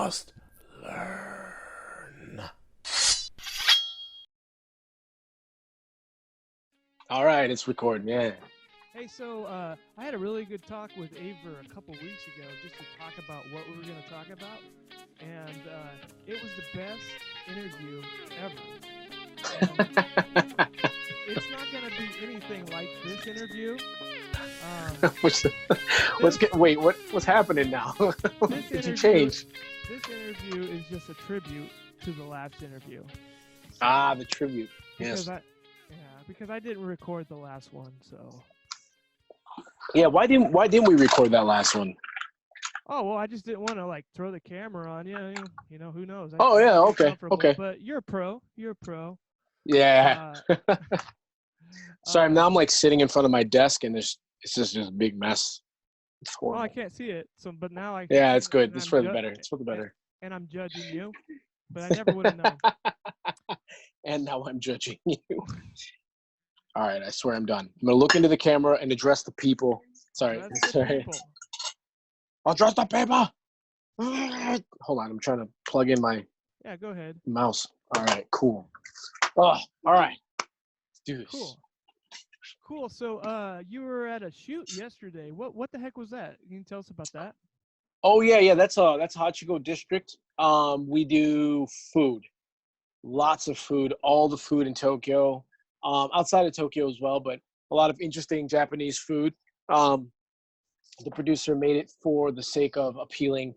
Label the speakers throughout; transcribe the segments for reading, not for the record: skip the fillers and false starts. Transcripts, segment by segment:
Speaker 1: must learn. All right, it's recording. Yeah.
Speaker 2: Hey, so I had a really good talk with Aver a couple weeks ago just to talk about what we were going to talk about, and it was the best interview ever. And it's not going to be anything like this interview.
Speaker 1: What's happening now? Did you change?
Speaker 2: This interview is just a tribute to the last interview.
Speaker 1: Ah, the tribute.
Speaker 2: Because
Speaker 1: Yes.
Speaker 2: because I didn't record the last one, so.
Speaker 1: Yeah. Why didn't we record that last one?
Speaker 2: Oh well, I just didn't want to like throw the camera on you. You know who knows?
Speaker 1: Oh yeah. Okay. Okay.
Speaker 2: But you're a pro. You're a pro.
Speaker 1: Yeah. Sorry. Now I'm like sitting in front of my desk, and it's just a big mess. It's
Speaker 2: Well,
Speaker 1: horrible.
Speaker 2: I can't see it. So, but now I. Can
Speaker 1: Yeah,
Speaker 2: see
Speaker 1: it's
Speaker 2: it,
Speaker 1: good.
Speaker 2: and
Speaker 1: It's
Speaker 2: I'm
Speaker 1: for the better. It's for the better.
Speaker 2: And I'm judging you, but I never would have known.
Speaker 1: And now I'm judging you. All right, I swear I'm done. I'm gonna look into the camera and address the people. Sorry.
Speaker 2: That's the people.
Speaker 1: I'll address the people. Hold on, I'm trying to plug in my
Speaker 2: Yeah, go ahead.
Speaker 1: mouse. All right, cool. Oh, all right. Let's do this.
Speaker 2: Cool. So, you were at a shoot yesterday. What the heck was that? Can you tell us about that?
Speaker 1: Oh yeah. That's Hachiko District. We do food. Lots of food, all the food in Tokyo, outside of Tokyo as well, but a lot of interesting Japanese food. The producer made it for the sake of appealing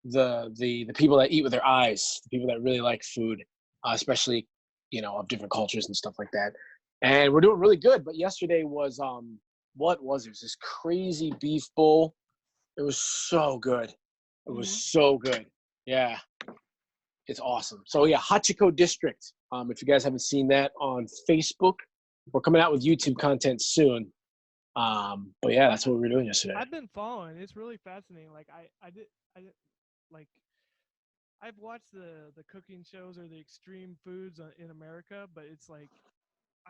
Speaker 1: the people that eat with their eyes, the people that really like food, especially of different cultures and stuff like that. And we're doing really good. But yesterday was what was it? It was this crazy beef bowl. It was so good. It was so good. Yeah. It's awesome. So yeah, Hachiko District. If you guys haven't seen that on Facebook, we're coming out with YouTube content soon. But yeah, that's what we were doing yesterday.
Speaker 2: I've been following. It's really fascinating. Like I did like I've watched the cooking shows or the extreme foods in America, but it's like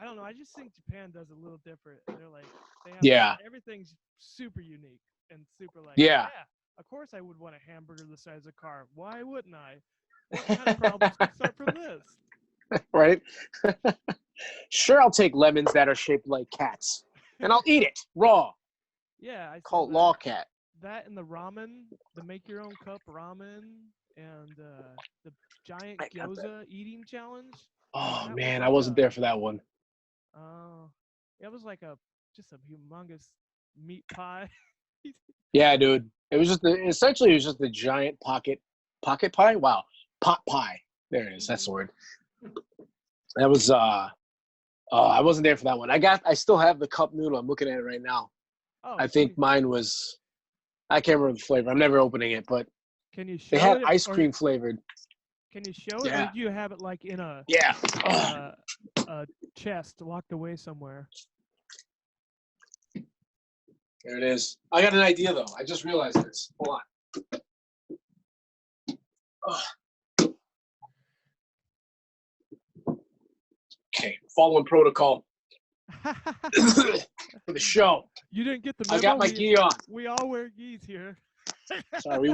Speaker 2: I don't know. I just think Japan does a little different. They're like they have everything's super unique and super like
Speaker 1: yeah.
Speaker 2: Of course I would want a hamburger the size of a car. Why wouldn't I? What kind of problems can start from this?
Speaker 1: Right? Sure, I'll take lemons that are shaped like cats, and I'll eat it raw.
Speaker 2: Yeah, I
Speaker 1: call it law cat.
Speaker 2: That and the ramen, the make your own cup ramen, and the giant gyoza eating challenge.
Speaker 1: Oh man, I wasn't there for that one.
Speaker 2: Oh, it was like just a humongous meat pie.
Speaker 1: Yeah, dude. It was just the giant pocket pie. Wow. Pot pie. There it is. That's the word. That was I wasn't there for that one. I still have the cup noodle. I'm looking at it right now.
Speaker 2: Oh,
Speaker 1: I think mine was I can't remember the flavor. I'm never opening it, but
Speaker 2: can you show
Speaker 1: they had
Speaker 2: it,
Speaker 1: ice cream flavored.
Speaker 2: Can you show it, or do you have it like in a a chest locked away somewhere?
Speaker 1: There it is. I got an idea though. I just realized this. Hold on. Okay, following protocol for the show.
Speaker 2: You didn't get the memo?
Speaker 1: I got my gi on.
Speaker 2: We all wear gis here.
Speaker 1: Sorry,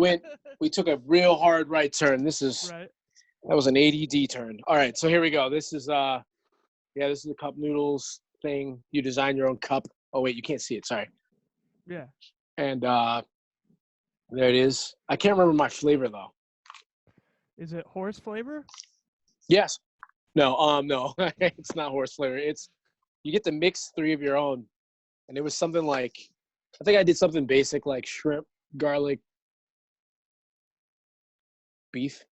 Speaker 1: we took a real hard right turn. That was an ADD turn. All right, so here we go. This is this is the cup noodles thing. You design your own cup. Oh wait, you can't see it. Sorry.
Speaker 2: Yeah.
Speaker 1: And there it is. I can't remember my flavor though.
Speaker 2: Is it horse flavor?
Speaker 1: Yes. No, no. It's not horse flavor. You get to mix 3 of your own. And it was something like I think I did something basic like shrimp, garlic, beef.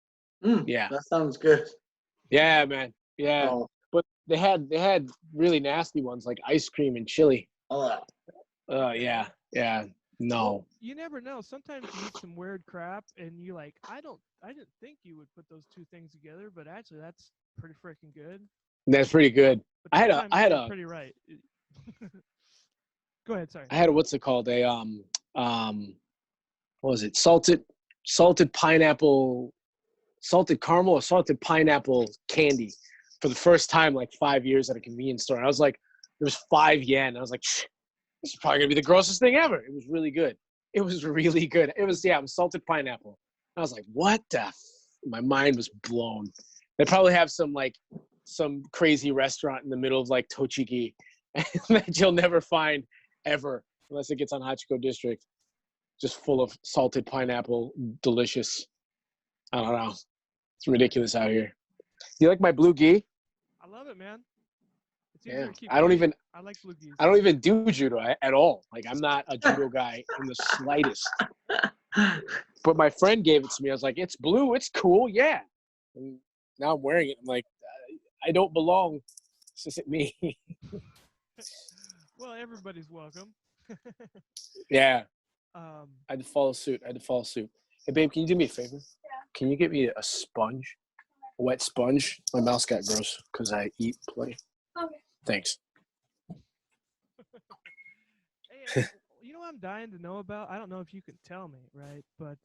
Speaker 1: Yeah.
Speaker 3: That sounds good.
Speaker 1: Yeah, man. Yeah.
Speaker 3: Oh.
Speaker 1: But they had really nasty ones like ice cream and chili.
Speaker 3: Oh.
Speaker 1: Yeah. No.
Speaker 2: Well, you never know. Sometimes you eat some weird crap and you like, I didn't think you would put those two things together, but actually that's pretty freaking good.
Speaker 1: That's pretty good.
Speaker 2: But
Speaker 1: I had a
Speaker 2: pretty right. Go ahead, sorry.
Speaker 1: I had what's it called? What was it? Salted pineapple, salted caramel or salted pineapple candy for the first time like 5 years at a convenience store. And I was like, it was 5 yen. I was like, this is probably gonna be the grossest thing ever. It was really good. It was salted pineapple. I was like, what the? My mind was blown. They probably have some crazy restaurant in the middle of like Tochigi that you'll never find ever unless it gets on Hachiko District. Just full of salted pineapple, delicious. I don't know. It's ridiculous out here. You like my blue gi?
Speaker 2: I love it, man. It's easier
Speaker 1: Yeah.
Speaker 2: to keep
Speaker 1: I don't
Speaker 2: clean.
Speaker 1: even
Speaker 2: I like blue geese.
Speaker 1: I don't even do judo at all. Like I'm not a judo guy in the slightest. But my friend gave it to me. I was like, it's blue. It's cool. Yeah. And now I'm wearing it. I'm like, I don't belong. This isn't me.
Speaker 2: Well, everybody's welcome.
Speaker 1: Yeah.
Speaker 2: um,
Speaker 1: I had to follow suit. Hey, babe, can you do me a favor? Can you get me a sponge? A wet sponge? My mouth's got gross because I eat play. Okay. Thanks.
Speaker 2: hey, you know what I'm dying to know about? I don't know if you can tell me, right? But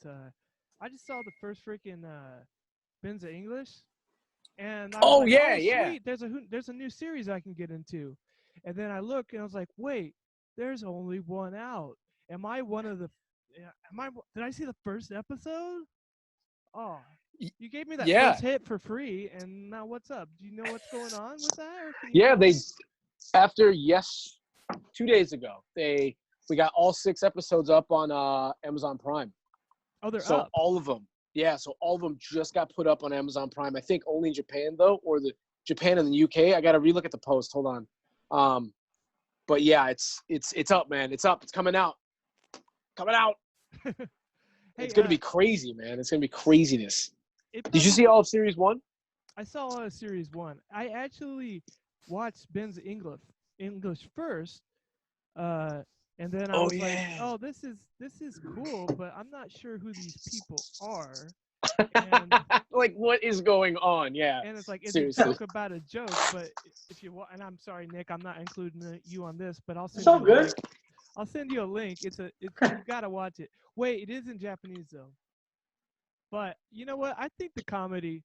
Speaker 2: I just saw the first freaking Benza English, and I was
Speaker 1: Oh,
Speaker 2: like,
Speaker 1: yeah,
Speaker 2: "Oh,
Speaker 1: yeah.
Speaker 2: sweet! There's a new series I can get into." And then I look, and I was like, "Wait, there's only one out. Am I one of the? Am I? Did I see the first episode? Oh, you gave me that
Speaker 1: Yeah.
Speaker 2: first hit for free, and now what's up? Do you know what's going on with that, or can you
Speaker 1: Yeah,
Speaker 2: tell me?
Speaker 1: after 2 days ago, we got all 6 episodes up on Amazon Prime.
Speaker 2: Oh, they're
Speaker 1: So
Speaker 2: up.
Speaker 1: all of them. Yeah, so all of them just got put up on Amazon Prime. I think only in Japan though, or the Japan and the UK. I got to relook at the post. Hold on. But yeah, it's up, man. It's up. It's coming out. Coming out.
Speaker 2: Hey,
Speaker 1: It's gonna be crazy, man. It's gonna be craziness.
Speaker 2: it
Speaker 1: Did you
Speaker 2: probably.
Speaker 1: see all of series one?
Speaker 2: I saw series one. I actually watched Ben's English first, uh, and then I
Speaker 1: Oh
Speaker 2: was like,
Speaker 1: yeah.
Speaker 2: "Oh, this is cool," but I'm not sure who these people are. And
Speaker 1: Like what is going on? Yeah.
Speaker 2: and it's like it's a
Speaker 1: Seriously.
Speaker 2: joke about a joke. But if you and I'm sorry, Nick, I'm not including you on this, but I'll
Speaker 3: It's
Speaker 2: send
Speaker 3: all
Speaker 2: you a
Speaker 3: good.
Speaker 2: link. I'll send you a link. It's you gotta watch it. Wait, it is in Japanese though. But you know what? I think the comedy,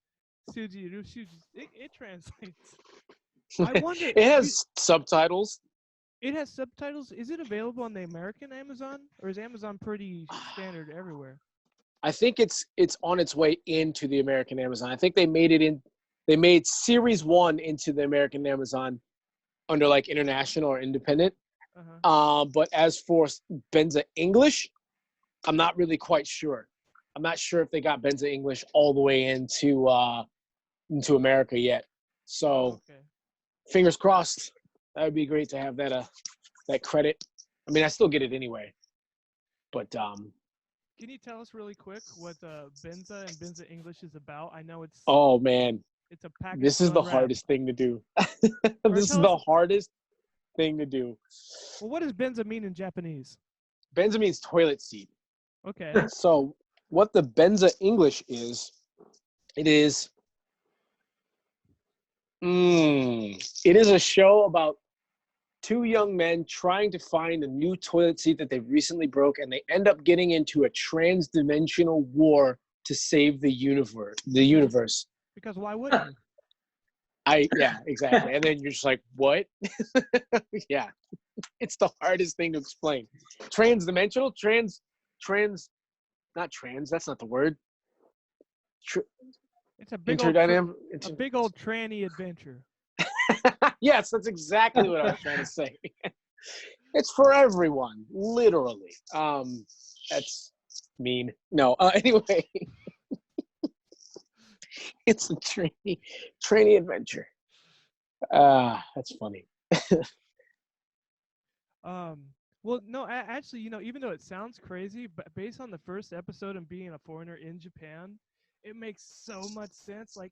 Speaker 2: it translates. I wonder.
Speaker 1: It has subtitles.
Speaker 2: It has subtitles. Is it available on the American Amazon, or is Amazon pretty standard everywhere?
Speaker 1: I think it's on its way into the American Amazon. I think they made it in. They made series one into the American Amazon under like international or independent.
Speaker 2: Uh huh.
Speaker 1: But as for Benza English, I'm not really quite sure. I'm not sure if they got Benza English all the way into America yet.
Speaker 2: Oh,
Speaker 1: So
Speaker 2: okay.
Speaker 1: fingers crossed. That would be great to have that credit. I mean, I still get it anyway. But
Speaker 2: Can you tell us really quick what Benza and Benza English is about? I know
Speaker 1: oh man,
Speaker 2: it's a package
Speaker 1: this
Speaker 2: to
Speaker 1: is the
Speaker 2: unwrap.
Speaker 1: hardest thing to do.
Speaker 2: Or
Speaker 1: This is
Speaker 2: tell us,
Speaker 1: the hardest thing to do.
Speaker 2: well, what does Benza mean in Japanese?
Speaker 1: Benza means toilet seat.
Speaker 2: Okay.
Speaker 1: So what the Benza English is, it is it is a show about two young men trying to find a new toilet seat that they recently broke, and they end up getting into a trans-dimensional war to save the universe. The universe.
Speaker 2: Because why wouldn't you?
Speaker 1: Yeah, exactly. And then you're just like, what? Yeah, it's the hardest thing to explain. Trans-dimensional, not trans. That's not the word.
Speaker 2: It's
Speaker 1: Interdynamic.
Speaker 2: a big old tranny adventure.
Speaker 1: Yes, that's exactly what I was trying to say. It's for everyone, literally. That's mean. No, anyway, it's a trainee adventure. That's funny.
Speaker 2: Um, well, no, actually, even though it sounds crazy, but based on the first episode and being a foreigner in Japan, it makes so much sense. Like,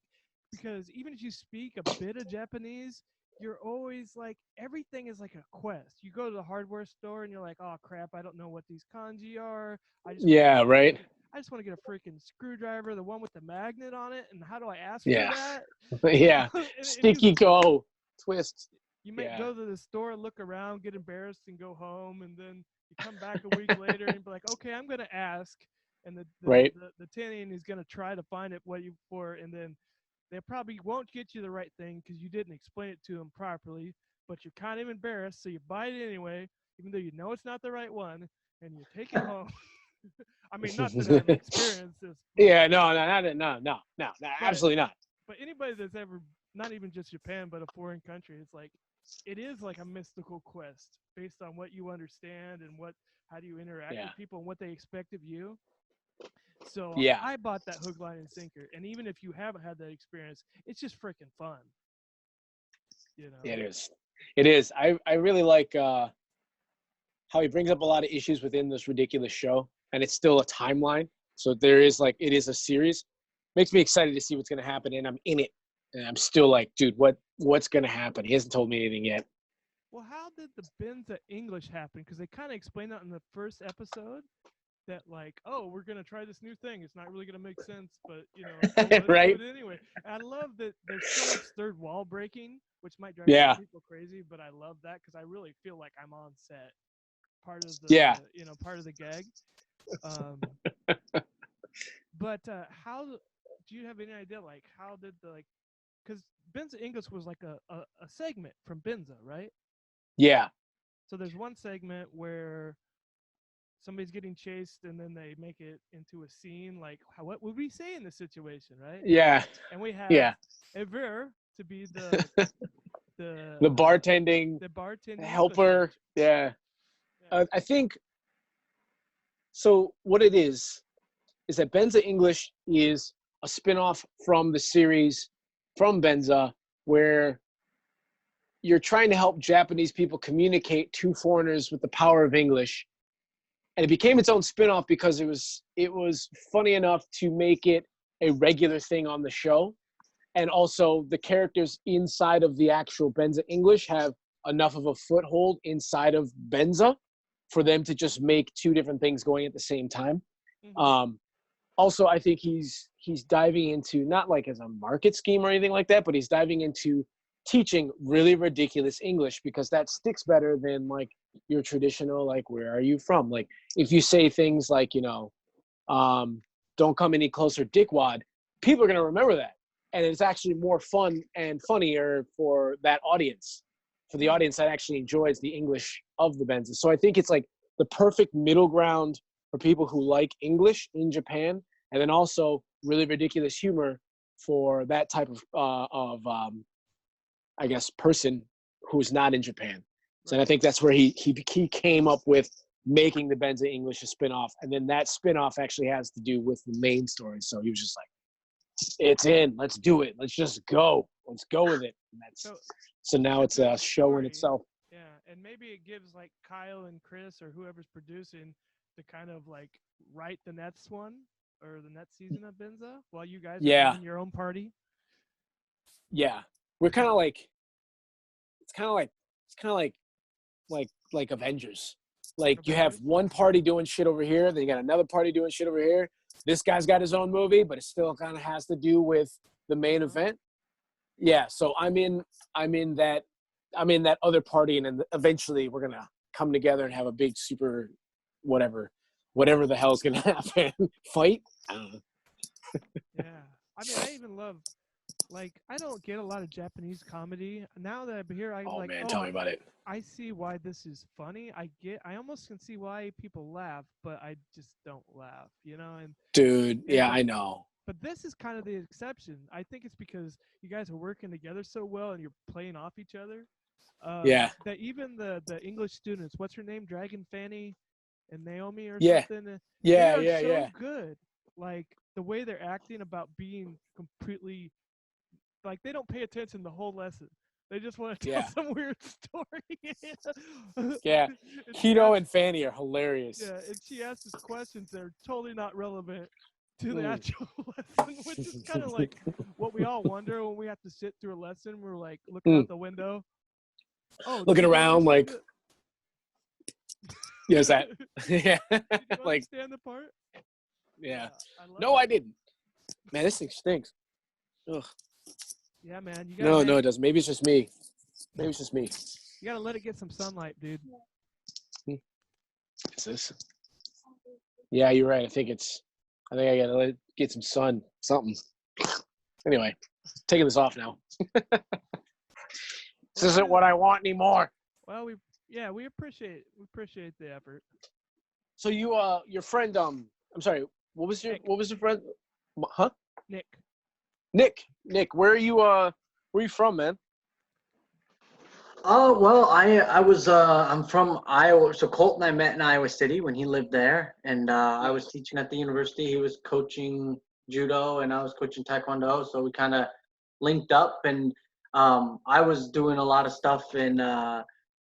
Speaker 2: because even if you speak a bit of Japanese, you're always like, everything is like a quest. You go to the hardware store and you're like, oh crap, I don't know what these kanji are. I just want to
Speaker 1: Yeah, right.
Speaker 2: I just want to get a freaking screwdriver, the one with the magnet on it, and how do I ask for
Speaker 1: Yeah,
Speaker 2: that?
Speaker 1: yeah.
Speaker 2: And
Speaker 1: Sticky go twist.
Speaker 2: you might
Speaker 1: Yeah,
Speaker 2: go to the store, look around, get embarrassed, and go home, and then you come back a week later and be like, "Okay, I'm gonna ask," and
Speaker 1: right.
Speaker 2: the Tinian is gonna try to find it what you for, and then they probably won't get you the right thing because you didn't explain it to them properly. But you're kind of embarrassed, so you buy it anyway, even though you know it's not the right one, and you take it home. I mean, not that I've experienced this,
Speaker 1: Yeah, no,
Speaker 2: but
Speaker 1: absolutely not.
Speaker 2: but anybody that's ever, not even just Japan, but a foreign country, it's like it is like a mystical quest based on what you understand and what how do you interact
Speaker 1: Yeah,
Speaker 2: with people and what they expect of you. So
Speaker 1: yeah,
Speaker 2: I bought that hook, line, and sinker. And even if you haven't had that experience, it's just freaking fun, you know.
Speaker 1: it is. It is. I really like how he brings up a lot of issues within this ridiculous show, and it's still a timeline. So there is like it is a series. Makes me excited to see what's gonna happen, and I'm in it, and I'm still like, dude, what's gonna happen? He hasn't told me anything yet.
Speaker 2: Well, how did the Benza English happen? Because they kind of explained that in the first episode. That like, oh, we're gonna try this new thing. It's not really gonna make sense, but oh, let's do
Speaker 1: Right?
Speaker 2: it anyway. And I love that there's so much third wall breaking, which might drive some
Speaker 1: Yeah,
Speaker 2: people crazy, but I love that because I really feel like I'm on set, part of
Speaker 1: yeah,
Speaker 2: part of the gag. Um, but how do you have any idea like how did the like because Benza English was like a segment from Benza, right?
Speaker 1: yeah,
Speaker 2: So there's one segment where somebody's getting chased and then they make it into a scene like what would we say in this situation, right?
Speaker 1: yeah,
Speaker 2: And we have
Speaker 1: yeah.
Speaker 2: Aver to be the
Speaker 1: The
Speaker 2: the
Speaker 1: bartending
Speaker 2: the bartending English
Speaker 1: helper.
Speaker 2: teacher.
Speaker 1: Yeah,
Speaker 2: Yeah.
Speaker 1: I think so. What it is that Benza English is a spinoff from the series from Benza, where you're trying to help Japanese people communicate to foreigners with the power of English. And it became its own spinoff because it was funny enough to make it a regular thing on the show. And also the characters inside of the actual Benza English have enough of a foothold inside of Benza for them to just make two different things going at the same time.
Speaker 2: Mm-hmm.
Speaker 1: Um, Also, I think he's diving into not like as a market scheme or anything like that, but he's diving into teaching really ridiculous English because that sticks better than like your traditional like where are you from? Like if you say things like um, don't come any closer, dickwad, people are gonna remember that, and it's actually more fun and funnier for that audience, for the
Speaker 2: Right.
Speaker 1: audience that actually enjoys the English of the Benza. So I think it's like the perfect middle ground for people who like English in Japan, and then also really ridiculous humor for that type of I guess person who's not in Japan. So and I
Speaker 2: Right.
Speaker 1: think that's where he came up with making the Benza English a spinoff, and then that spinoff actually has to do with the main story. So he was just like, "It's in. Let's do it. Let's just go. Let's go with it." And that's
Speaker 2: So
Speaker 1: so now
Speaker 2: if
Speaker 1: it's
Speaker 2: there's
Speaker 1: a
Speaker 2: a
Speaker 1: show in
Speaker 2: story,
Speaker 1: itself.
Speaker 2: yeah, and maybe it gives like Kyle and Chris or whoever's producing to kind of like write the next one or the next season of Benza while you guys are
Speaker 1: Yeah,
Speaker 2: doing your own party.
Speaker 1: yeah. We're kind of like it's kind of like it's kind of like Avengers. Like you have
Speaker 2: Avengers.
Speaker 1: one party doing shit over here, then you got another party doing shit over here. This guy's got his own movie, but it still kind of has to do with the main
Speaker 2: Uh-huh.
Speaker 1: event. Yeah, so I'm in that other party, and then eventually we're gonna come together and have a big super whatever the hell's gonna happen fight. I don't know.
Speaker 2: Yeah. I mean, I even love like I don't get a lot of Japanese comedy. Now that I'm here, I'm
Speaker 1: Oh
Speaker 2: like,
Speaker 1: man,
Speaker 2: oh,
Speaker 1: tell me about it,
Speaker 2: I see why this is funny. I almost can see why people laugh, but I just don't laugh, you know.
Speaker 1: dude.
Speaker 2: And
Speaker 1: Yeah, I know.
Speaker 2: but this is kind of the exception. I think it's because you guys are working together so well and you're playing off each other.
Speaker 1: Yeah,
Speaker 2: That even the English students, what's her name, Dragon Fanny and Naomi or
Speaker 1: yeah,
Speaker 2: something, they
Speaker 1: yeah,
Speaker 2: are
Speaker 1: yeah,
Speaker 2: so
Speaker 1: yeah,
Speaker 2: good. Like the way they're acting about being completely like they don't pay attention the whole lesson. They just want to tell
Speaker 1: yeah,
Speaker 2: some weird story.
Speaker 1: yeah.
Speaker 2: And she
Speaker 1: Hito
Speaker 2: asks,
Speaker 1: and Fanny are hilarious.
Speaker 2: yeah, and she asks questions that are totally not relevant to the
Speaker 1: Mm.
Speaker 2: actual lesson, which is kind of like what we all wonder when we have to sit through a lesson. We're like looking out
Speaker 1: Mm.
Speaker 2: the window. Oh,
Speaker 1: Looking
Speaker 2: did you
Speaker 1: around
Speaker 2: understand
Speaker 1: like,
Speaker 2: it?
Speaker 1: yes, that. Yeah,
Speaker 2: Did you
Speaker 1: like,
Speaker 2: understand the part?
Speaker 1: yeah.
Speaker 2: Yeah, I love
Speaker 1: No, I
Speaker 2: it.
Speaker 1: didn't. Man, this thing stinks. Ugh.
Speaker 2: Yeah, man, you gotta
Speaker 1: No, no,
Speaker 2: hang.
Speaker 1: it doesn't. Maybe it's just me. Maybe it's just me.
Speaker 2: You gotta let it get some sunlight, dude.
Speaker 1: Is this? Yeah, you're right. I think I gotta get some sun, something. Anyway, taking this off now. This isn't
Speaker 2: Well,
Speaker 1: what I want anymore.
Speaker 2: well, we appreciate the effort.
Speaker 1: So your friend, I'm sorry,
Speaker 2: Nick.
Speaker 1: what was your friend? Huh?
Speaker 2: Nick.
Speaker 1: Nick, where are you from, man?
Speaker 3: Oh well, I was I'm from Iowa. So Colton I met in Iowa City when he lived there, and I was
Speaker 1: Nice.
Speaker 3: teaching at the university. He was coaching judo, and I was coaching taekwondo. So we kind of linked up, and I was doing a lot of stuff for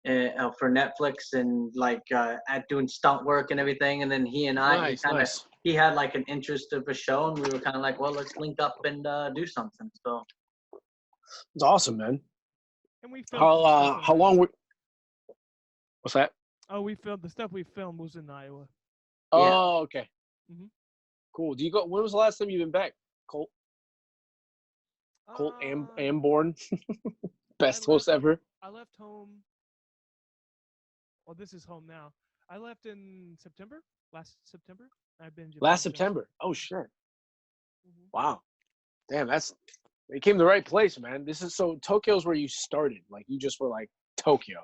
Speaker 3: Netflix and like at doing stunt work and everything. And then
Speaker 1: Nice, nice.
Speaker 3: he had like an interest of a show, and we were kind of like, well, let's link up and do something. So
Speaker 1: It's awesome, man.
Speaker 2: And we filmed some stuff in
Speaker 1: How
Speaker 2: Iowa.
Speaker 1: long what's that?
Speaker 2: Oh, we filmed the stuff we filmed was in Iowa.
Speaker 3: yeah.
Speaker 1: Oh, okay.
Speaker 2: Mhm.
Speaker 1: Cool. When was the last time you've been back? Colt
Speaker 2: Uh,
Speaker 1: Amborn. Best
Speaker 2: I
Speaker 1: host
Speaker 2: left.
Speaker 1: ever.
Speaker 2: I left home. Well, this is home now. I left in September. Last September. I've been in Japan
Speaker 1: Last
Speaker 2: since.
Speaker 1: September. Oh shit.
Speaker 2: Mhm.
Speaker 1: Wow. Damn, they came to the right place, man. Tokyo's where you started. Like you just were like Tokyo.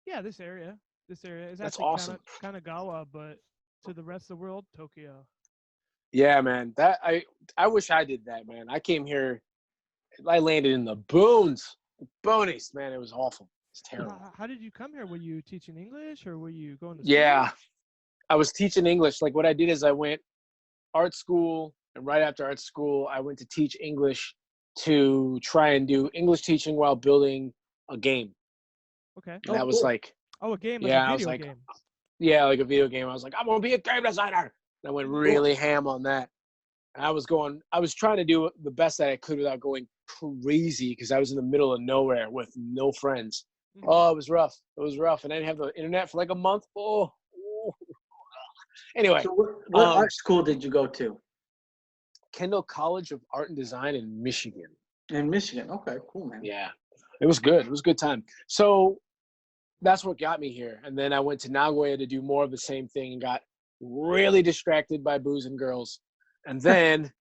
Speaker 2: Yeah, this area. This area is
Speaker 1: That's
Speaker 2: actually
Speaker 1: awesome.
Speaker 2: Kanagawa, but to the rest of the world, Tokyo.
Speaker 1: Yeah, man. I wish I did that, man. I came here. I landed in the boonies, man. It was awful. It's terrible.
Speaker 2: How did you come here? Were you teaching English or were you going to school?
Speaker 1: Yeah, I was teaching English. Like what I did is I went art school, and right after art school, I went to teach English to try and do English teaching while building a game.
Speaker 2: Okay.
Speaker 1: And that
Speaker 3: Oh,
Speaker 1: was
Speaker 3: cool.
Speaker 1: like,
Speaker 2: Oh, a game like
Speaker 1: yeah,
Speaker 2: a
Speaker 1: I was
Speaker 2: video
Speaker 1: like,
Speaker 2: game.
Speaker 1: yeah, like a video game. I was like, I'm gonna be a game designer. And I went really ham on that. And I was trying to do the best that I could without going crazy because I was in the middle of nowhere with no friends.
Speaker 2: Mhm.
Speaker 1: Oh, it was rough. It was rough. And I didn't have the internet for like a month. Oh. Anyway,
Speaker 3: So what
Speaker 1: um,
Speaker 3: art school did you go to?
Speaker 1: Kendall College of Art and Design in Michigan.
Speaker 3: In Michigan. Okay, cool, man.
Speaker 1: Yeah, it was good. It was a good time. So that's what got me here. And then I went to Nagoya to do more of the same thing and got really distracted by booze and girls. And then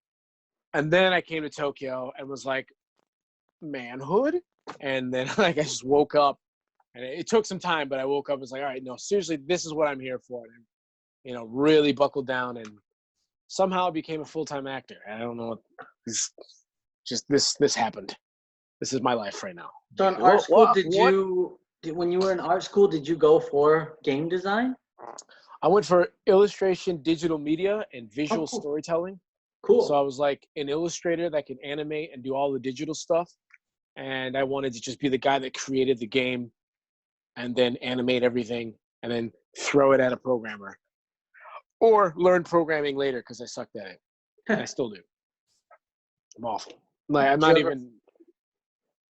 Speaker 1: I came to Tokyo and was like, manhood. And then like I just woke up, and it took some time, but I woke up and was like, all right, no, seriously, this is what I'm here for. And really buckled down, and somehow I became a full-time actor. I don't know what this happened. This is my life right now.
Speaker 3: So in art school, when you were in art school, did you go for game design?
Speaker 1: I went for illustration, digital media, and visual
Speaker 3: cool.
Speaker 1: storytelling.
Speaker 3: Cool.
Speaker 1: So I was like an illustrator that could animate and do all the digital stuff. And I wanted to just be the guy that created the game and then animate everything and then throw it at a programmer. Or learn programming later because I sucked at it. And I still do. I'm awful. Like, I'm not even.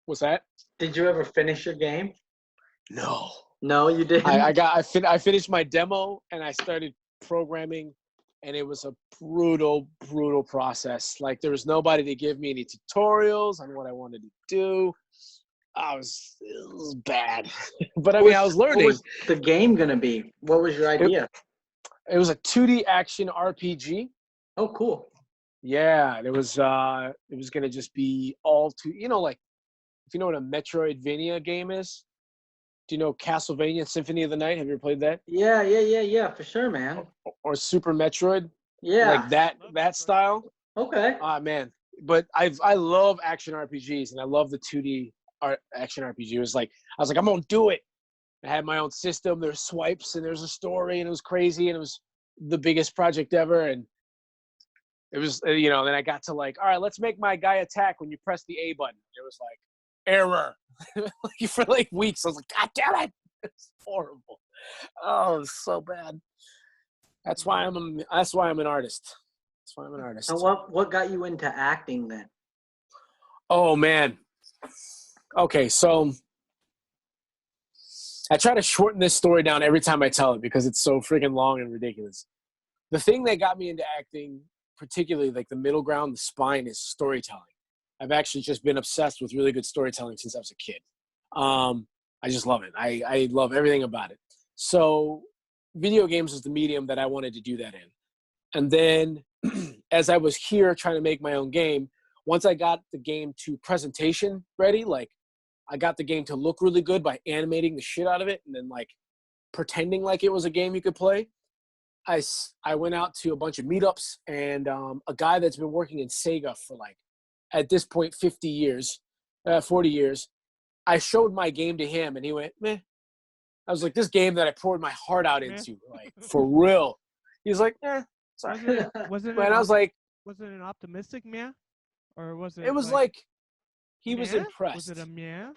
Speaker 1: What's that?
Speaker 3: Did you ever finish your game?
Speaker 1: No.
Speaker 3: No, you didn't.
Speaker 1: I finished my demo and I started programming, and it was a brutal process. Like there was nobody to give me any tutorials on what I wanted to do. It was bad, but I mean I was learning.
Speaker 3: What was the game gonna be? What was your idea?
Speaker 1: It was a 2D action RPG.
Speaker 3: Oh, cool.
Speaker 1: Yeah, and it was gonna just be all like if you know what a Metroidvania game is. Do you know Castlevania Symphony of the Night? Have you ever played that?
Speaker 3: Yeah, for sure, man.
Speaker 1: Or Super Metroid?
Speaker 3: Yeah.
Speaker 1: Like that style?
Speaker 3: Okay.
Speaker 1: Ah, man. But I love action RPGs, and I love the 2D action RPG. It was like, I was like, I'm going to do it. I had my own system. There's swipes, and there's a story, and it was crazy, and it was the biggest project ever. And it was, then I got to like, all right, let's make my guy attack when you press the A button. It was like, error. For like weeks. I was like, God damn it. It's horrible. Oh, it's so bad. That's why I'm an artist. That's why I'm an artist.
Speaker 3: And what got you into acting then?
Speaker 1: Oh man. Okay, so I try to shorten this story down every time I tell it because it's so freaking long and ridiculous. The thing that got me into acting, particularly like the middle ground, the spine, is storytelling. I've actually just been obsessed with really good storytelling since I was a kid. I just love it. I love everything about it. So video games was the medium that I wanted to do that in. And then as I was here trying to make my own game, once I got the game to presentation ready, like I got the game to look really good by animating the shit out of it and then like pretending like it was a game you could play. I went out to a bunch of meetups, and a guy that's been working in Sega for like, at this point, 40 years. I showed my game to him, and he went, meh. I was like, this game that I poured my heart out into, like, for real. He's like, sorry.
Speaker 2: Wasn't
Speaker 1: And I was like,
Speaker 2: was it an optimistic meh? Or was it
Speaker 1: it was like he was
Speaker 2: meh?
Speaker 1: impressed.
Speaker 2: Was it a meh?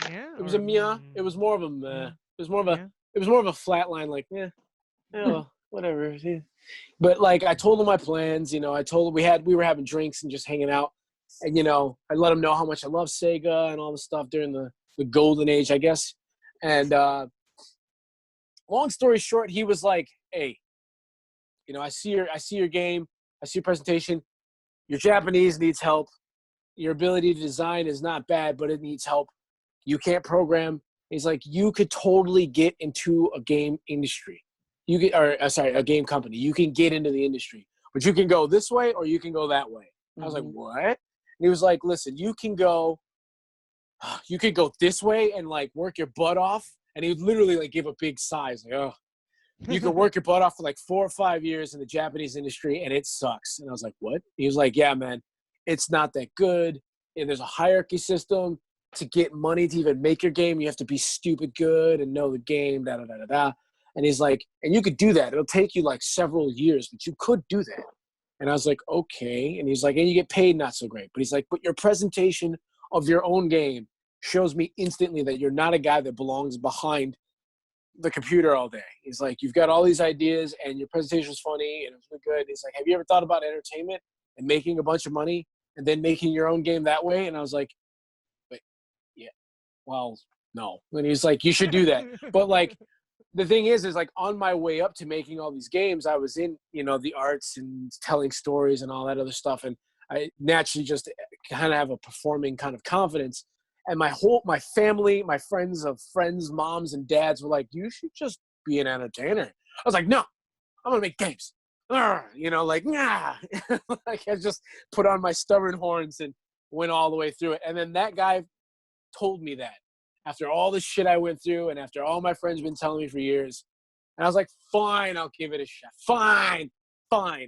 Speaker 2: Meh?
Speaker 1: It was a meh. It was more of a meh. It was more of a flat line, like, whatever. But like, I told him my plans. You know, I told him we were having drinks and just hanging out, and you know, I let him know how much I love Sega and all the stuff during the golden age, I guess. And long story short, he was like, "Hey, you know, I see your game, I see your presentation. Your Japanese needs help. Your ability to design is not bad, but it needs help. You can't program." He's like, "You could totally get into a game industry. A game company. You can get into the industry, but you can go this way or you can go that way." I was like, "What?" And he was like, "Listen, you could go this way and like work your butt off." And he would literally like give a big sigh. He's like, "Oh, you can work your butt off for like 4 or 5 years in the Japanese industry and it sucks." And I was like, "What?" He was like, "Yeah, man, it's not that good. And there's a hierarchy system. To get money to even make your game, you have to be stupid good and know the game, da da da da da." And he's like, "And you could do that. It'll take you like several years, but you could do that." And I was like, "Okay." And he's like, "And you get paid not so great." But he's like, "But your presentation of your own game shows me instantly that you're not a guy that belongs behind the computer all day." He's like, "You've got all these ideas and your presentation was funny and it was really good." He's like, "Have you ever thought about entertainment and making a bunch of money and then making your own game that way?" And I was like, "Wait, yeah, well, no." And he's like, "You should do that." But like, the thing is like on my way up to making all these games, I was in, you know, the arts and telling stories and all that other stuff. And I naturally just kind of have a performing kind of confidence. And my family, my friends of friends, moms and dads were like, "You should just be an entertainer." I was like, "No, I'm going to make games." You know, like, nah. Like I just put on my stubborn horns and went all the way through it. And then that guy told me that after all the shit I went through and after all my friends been telling me for years. And I was like, "Fine, I'll give it a shot. Fine.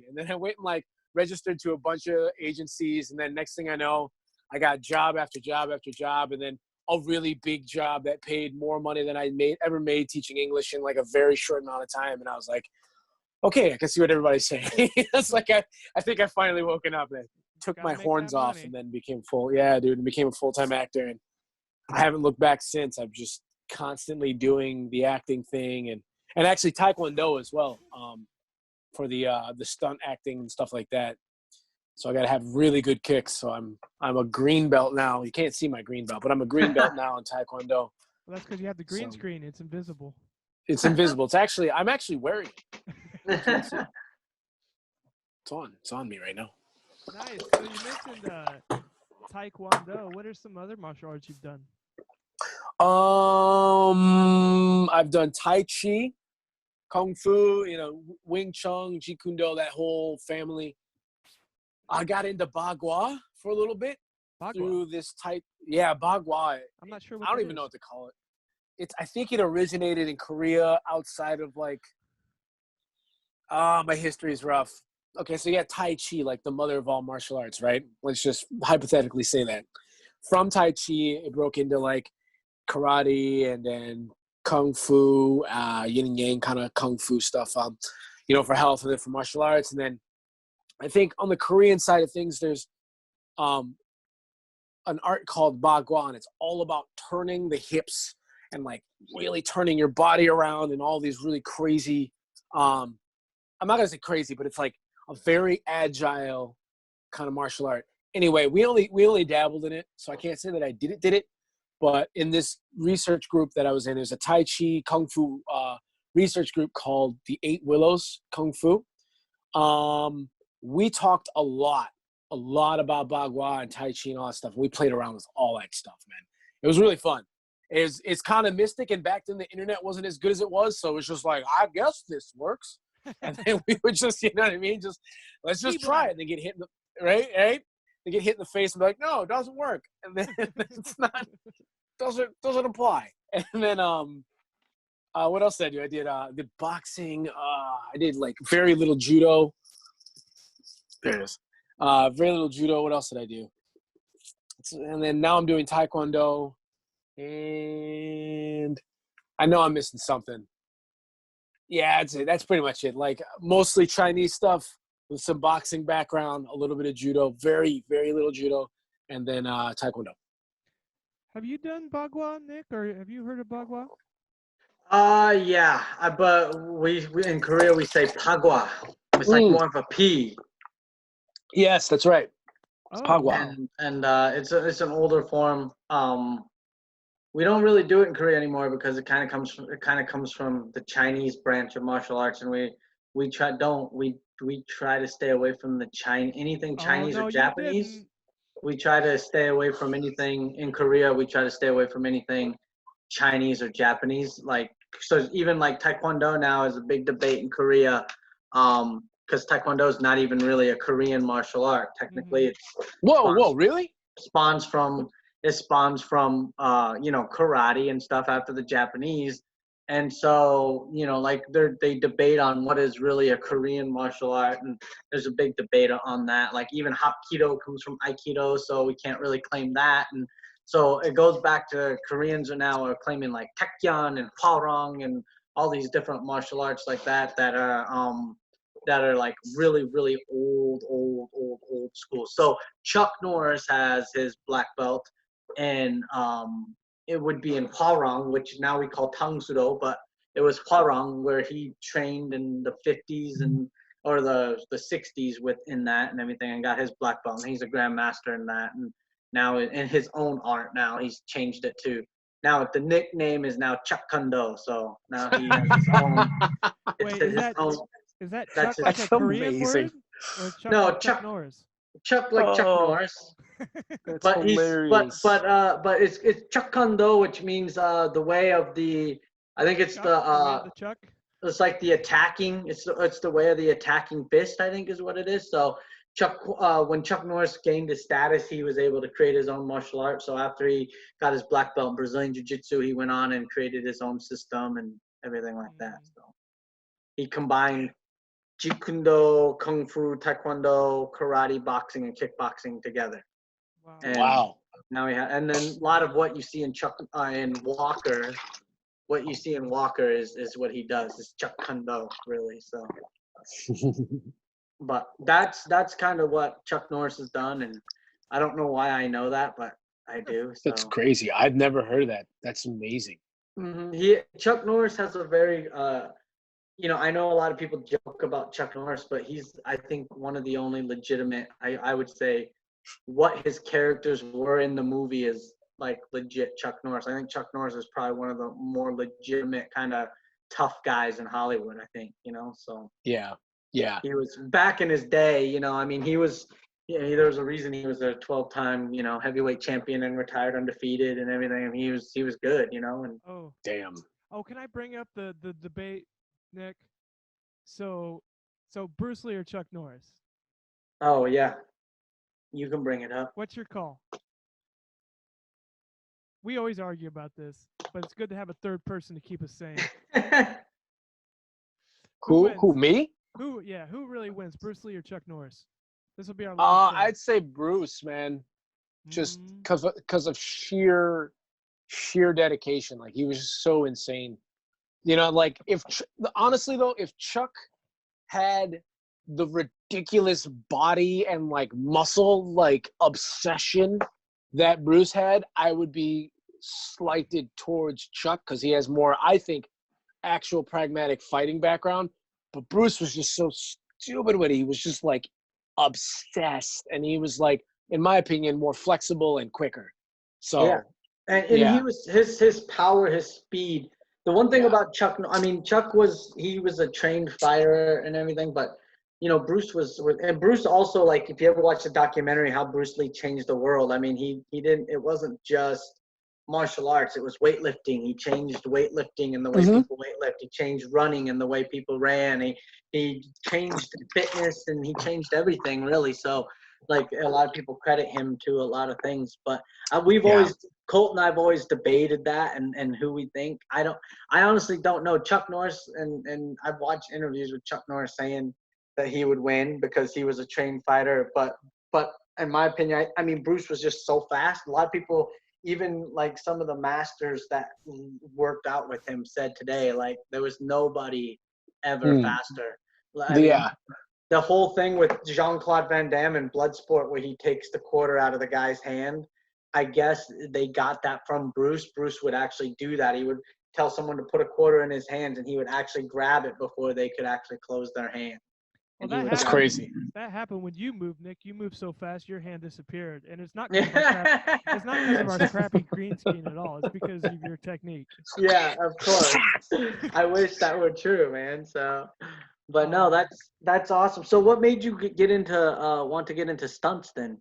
Speaker 1: And then I went and like registered to a bunch of agencies. And then next thing I know, I got job after job after job. And then a really big job that paid more money than I ever made teaching English in like a very short amount of time. And I was like, okay, I can see what everybody's saying. It's like, I think I finally woken up and took my horns off and then became became a full-time actor. And I haven't looked back since. I'm just constantly doing the acting thing and actually Taekwondo as well, for the stunt acting and stuff like that. So I got to have really good kicks. So I'm a green belt now. You can't see my green belt, but I'm a green belt now in Taekwondo.
Speaker 2: Well, that's because you have the green screen. It's invisible.
Speaker 1: It's invisible. I'm actually wearing it. You can't see it. It's on me right now.
Speaker 2: Nice. So you mentioned Taekwondo. What are some other martial arts you've done?
Speaker 1: I've done Tai Chi, Kung Fu, you know, Wing Chun, Jeet Kune Do, that whole family. I got into Bagua for a little bit through this type. Yeah, Bagua.
Speaker 2: I'm not sure.
Speaker 1: I don't even know what to call it. I think it originated in Korea outside of like, my history is rough. Okay, so yeah, Tai Chi, like the mother of all martial arts, right? Let's just hypothetically say that. From Tai Chi, it broke into like karate and then Kung Fu, yin and yang kind of Kung Fu stuff, you know, for health and then for martial arts. And then I think on the Korean side of things, there's an art called Bagua, and it's all about turning the hips and like really turning your body around and all these really crazy, I'm not gonna say crazy, but it's like a very agile kind of martial art. Anyway, we only dabbled in it, so I can't say that I did it. But in this research group that I was in, there's a Tai Chi Kung Fu research group called the 8 Willows Kung Fu. We talked a lot about Bagua and Tai Chi and all that stuff. We played around with all that stuff, man. It was really fun. It's kind of mystic, and back then the internet wasn't as good as it was, so it was just like, I guess this works. And then we would just, you know what I mean? Just let's just try it. And they get hit in the right? They get hit in the face and be like, no, it doesn't work. And then it's not doesn't apply. And then What else did I do? I did boxing. I did like very little judo. There it is. Very little judo. What else did I do? And then now I'm doing taekwondo. And I know I'm missing something. Yeah, that's it. That's pretty much it. Like mostly Chinese stuff with some boxing background, a little bit of judo, very, very little judo, and then taekwondo.
Speaker 2: Have you done Bagua, Nick, or have you heard of Bagua?
Speaker 3: Yeah, but we in Korea we say pagwa. It's like more of a P.
Speaker 1: Yes, that's right. It's
Speaker 2: Oh,
Speaker 1: pagwa.
Speaker 2: wow.
Speaker 3: And it's an older form. We don't really do it in Korea anymore because it kind of comes from the Chinese branch of martial arts, and we try to stay away from the anything Chinese
Speaker 2: no,
Speaker 3: or
Speaker 2: you
Speaker 3: Japanese.
Speaker 2: didn't.
Speaker 3: We try to stay away from anything in Korea. We try to stay away from anything Chinese or Japanese. Like so, even like Taekwondo now is a big debate in Korea, because Taekwondo is not even really a Korean martial art. Technically, it's
Speaker 1: Whoa, really?
Speaker 3: spawns from karate and stuff after the Japanese. And so like they debate on what is really a Korean martial art, and there's a big debate on that. Like even hapkido comes from aikido, so we can't really claim that. And so it goes back to Koreans are claiming like taekyon and hwarang and all these different martial arts like that are like really, really old school. So Chuck Norris has his black belt, and it would be in Hwarang, which now we call Tang Sudo, but it was Hwarang where he trained in the 50s or the 60s within that and everything, and got his black belt. And he's a grandmaster in that, and now in his own art, now he's changed it to. Now the nickname is now Chuck Kundo, so now he has his own.
Speaker 2: Wait, is that
Speaker 3: That's
Speaker 2: Chuck like a
Speaker 1: That's
Speaker 2: Korean
Speaker 1: amazing.
Speaker 2: word? Or Chuck
Speaker 3: No,
Speaker 2: like Chuck
Speaker 3: Chuck.
Speaker 2: Norris?
Speaker 3: Chuck like Chuck
Speaker 1: Oh,
Speaker 3: Norris,
Speaker 1: that's
Speaker 3: but
Speaker 1: hilarious.
Speaker 3: but it's Chuck Kundo, which means the way of the. I think it's
Speaker 2: Chuck, the way of the Chuck?
Speaker 3: it's like the attacking. It's the way of the attacking fist. I think is what it is. So when Chuck Norris gained his status, he was able to create his own martial art. So after he got his black belt in Brazilian Jiu-Jitsu, he went on and created his own system and everything like that. So he combined Jeet Kune Do, Kung Fu, Taekwondo, Karate, boxing, and kickboxing together.
Speaker 2: Wow.
Speaker 3: And
Speaker 1: Wow.
Speaker 3: now and then a lot of what you see in Walker, what you see in Walker is what he does. It's Chuck Kune Do, really. So, but that's kind of what Chuck Norris has done, and I don't know why I know that, but I do. So.
Speaker 1: That's crazy. I've never heard of that. That's amazing.
Speaker 3: Chuck Norris has a very I know a lot of people joke about Chuck Norris, but he's, I think, one of the only legitimate, I would say, what his characters were in the movie is like legit Chuck Norris. I think Chuck Norris is probably one of the more legitimate kind of tough guys in Hollywood, I think, so.
Speaker 1: Yeah.
Speaker 3: He was back in his day, I mean, there was a reason he was a 12-time, heavyweight champion and retired undefeated and everything. And he was good, and.
Speaker 2: Oh.
Speaker 1: Damn.
Speaker 2: Oh, can I bring up the debate, Nick? So Bruce Lee or Chuck Norris?
Speaker 3: Oh yeah, you can bring it up.
Speaker 2: What's your call? We always argue about this, but it's good to have a third person to keep us sane.
Speaker 1: Who me?
Speaker 2: Who really wins, Bruce Lee or Chuck Norris? This will be our last.
Speaker 1: I'd say Bruce, man. Just because of sheer dedication. Like he was just so insane. Like honestly though, if Chuck had the ridiculous body and like muscle like obsession that Bruce had, I would be slighted towards Chuck because he has more, I think, actual pragmatic fighting background. But Bruce was just so stupid with it. He was just like obsessed, and he was like, in my opinion, more flexible and quicker. So
Speaker 3: yeah, and he was his power, his speed. The one thing about Chuck, I mean, Chuck was a trained fighter and everything, but Bruce and Bruce also, like, if you ever watch the documentary how Bruce Lee changed the world, I mean, he didn't, it wasn't just martial arts, it was weightlifting. He changed weightlifting and the way people weightlift. He changed running and the way people ran. He changed fitness and he changed everything really. So like a lot of people credit him to a lot of things, but we've always Colt and I've always debated that and who we think. I honestly don't know. Chuck Norris and I've watched interviews with Chuck Norris saying that he would win because he was a trained fighter. But in my opinion, I mean, Bruce was just so fast. A lot of people, even like some of the masters that worked out with him, said today, like, there was nobody ever faster. I mean,
Speaker 1: Yeah.
Speaker 3: the whole thing with Jean-Claude Van Damme in Bloodsport where he takes the quarter out of the guy's hand, I guess they got that from Bruce. Bruce would actually do that. He would tell someone to put a quarter in his hands, and he would actually grab it before they could actually close their hand.
Speaker 2: Well,
Speaker 1: That's crazy.
Speaker 2: That happened when you moved, Nick. You moved so fast, your hand disappeared, and it's not because of our crappy green screen at all. It's because of your technique.
Speaker 3: Yeah, of course. I wish that were true, man. So, but no, that's awesome. So, what made you get into want to get into stunts then?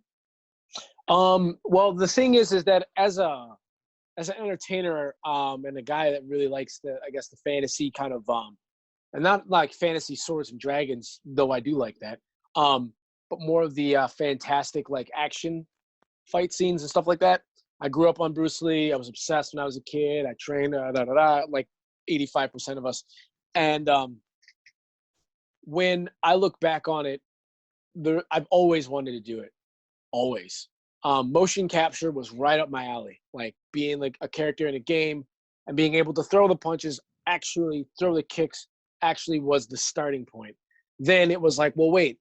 Speaker 1: Well, the thing is that as an entertainer, and a guy that really likes the fantasy kind of, and not like fantasy swords and dragons, though I do like that, but more of the fantastic like action fight scenes and stuff like that. I grew up on Bruce Lee. I was obsessed when I was a kid. I trained like 85% of us. And when I look back on it, I've always wanted to do it. Always. Motion capture was right up my alley. Like being like a character in a game and being able to throw the punches, actually throw the kicks, actually was the starting point. Then it was like, well, wait,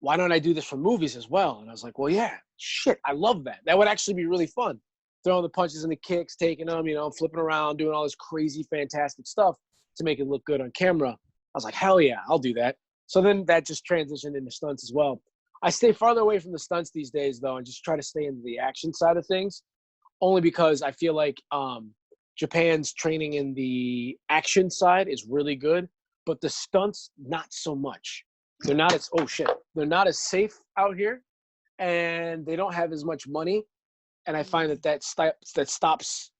Speaker 1: why don't I do this for movies as well? And I was like, well, yeah, shit, I love that. That would actually be really fun. Throwing the punches and the kicks, taking them, flipping around, doing all this crazy, fantastic stuff to make it look good on camera. I was like, hell yeah, I'll do that. So then that just transitioned into stunts as well. I stay farther away from the stunts these days, though, and just try to stay into the action side of things, only because I feel like Japan's training in the action side is really good, but the stunts, not so much. They're not as safe out here, and they don't have as much money, and I find that stops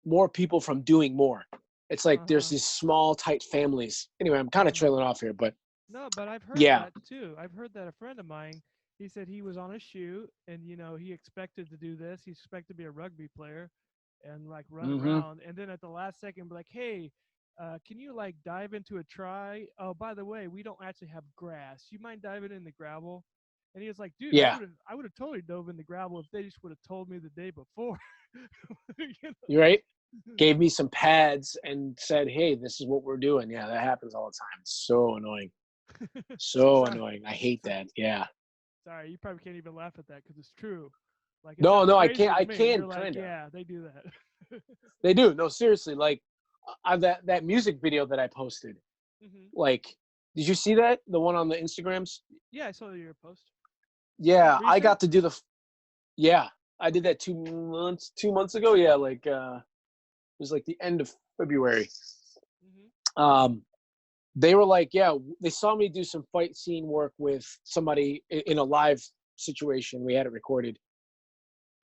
Speaker 1: more people from doing more. It's like there's these small, tight families. Anyway, I'm kind of trailing off here, but
Speaker 2: no, but I've heard that too. I've heard that a friend of mine, he said he was on a shoot, and he expected to do this. He expected to be a rugby player, and like run around, and then at the last second, be like, hey. Can you like dive into a try? Oh, by the way, we don't actually have grass. You mind diving in the gravel? And he was like, dude,
Speaker 1: yeah,
Speaker 2: I would have totally dove in the gravel if they just would have told me the day before.
Speaker 1: You're right. Gave me some pads and said, hey, this is what we're doing. Yeah, that happens all the time. It's so annoying. So annoying. I hate that. Yeah.
Speaker 2: Sorry, you probably can't even laugh at that because it's true. Like,
Speaker 1: no, I can't. I can
Speaker 2: like, kind of. Yeah, they do that.
Speaker 1: They do. No, seriously. Like, that music video that I posted. Like, did you see that? The one on the Instagrams?
Speaker 2: Yeah, I saw your post.
Speaker 1: Yeah, recent? I got to do yeah, I did that 2 months ago. Yeah, like it was like the end of February. They were like, yeah, they saw me do some fight scene work with somebody in a live situation. We had it recorded.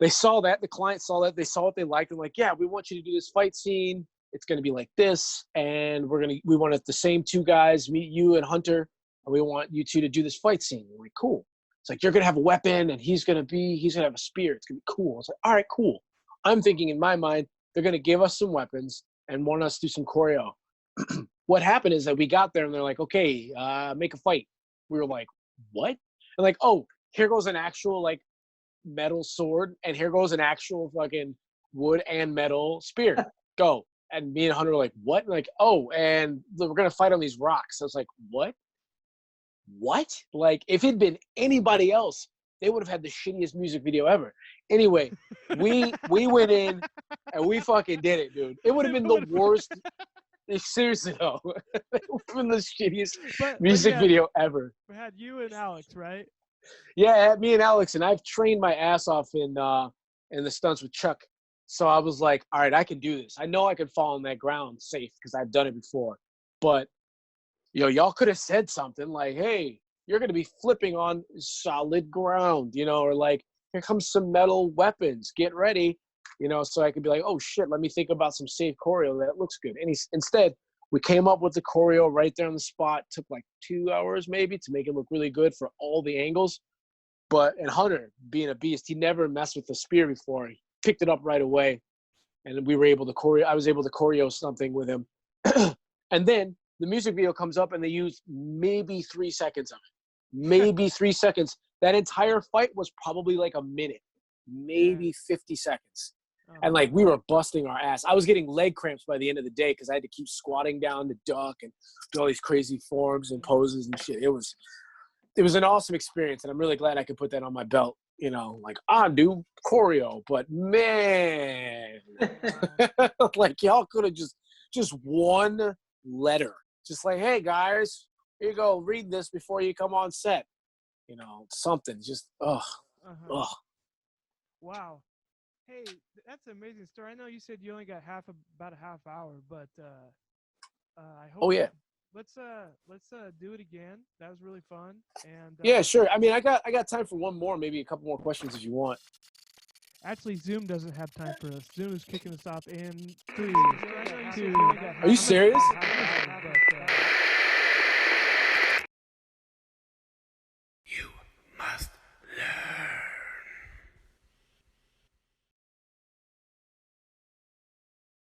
Speaker 1: They saw that, the client saw that, they saw what they liked, and like, yeah, we want you to do this fight scene. It's going to be like this, and we want the same two guys, meet you and Hunter, and we want you two to do this fight scene. We're like, cool. It's like, you're going to have a weapon, and he's going to have a spear. It's going to be cool. It's like, all right, cool. I'm thinking in my mind, they're going to give us some weapons and want us to do some choreo. What happened is that we got there, and they're like, okay, make a fight. We were like, what? And like, oh, here goes an actual, like, metal sword, and here goes an actual fucking wood and metal spear. Go. And me and Hunter were like, what? And like, oh, and we're going to fight on these rocks. I was like, what? Like, if it'd been anybody else, they would have had the shittiest music video ever. Anyway, we went in, and we fucking did it, dude. It would have been the worst. Seriously, though. It would have been the shittiest music video ever.
Speaker 2: We had you and Alex, right?
Speaker 1: Yeah, me and Alex, and I've trained my ass off in the stunts with Chuck. So I was like, all right, I can do this. I know I can fall on that ground safe because I've done it before. But, y'all could have said something like, hey, you're going to be flipping on solid ground, or like, here comes some metal weapons. Get ready, so I could be like, oh, shit, let me think about some safe choreo. That looks good. And instead, we came up with the choreo right there on the spot. Took like 2 hours maybe to make it look really good for all the angles. And Hunter, being a beast, he never messed with the spear before. picked it up right away, and we were able to choreo. I was able to choreo something with him, and then the music video comes up, and they use maybe 3 seconds of it. Maybe 3 seconds. That entire fight was probably like a minute, maybe 50 seconds. And like we were busting our ass. I was getting leg cramps by the end of the day because I had to keep squatting down to duck and do all these crazy forms and poses and shit. It was an awesome experience, and I'm really glad I could put that on my belt. You know, like I do choreo, but man, like y'all could have just one letter, just like, hey guys, here you go, read this before you come on set. You know, something. Just ugh.
Speaker 2: Wow. Hey, that's an amazing story. I know you said you only got about a half hour, but I hope.
Speaker 1: Oh yeah.
Speaker 2: Let's do it again. That was really fun. And
Speaker 1: yeah, sure. I mean, I got time for one more, maybe a couple more questions if you want.
Speaker 2: Actually, Zoom doesn't have time for us. Zoom is kicking us off in 3, 2.
Speaker 1: Are you serious?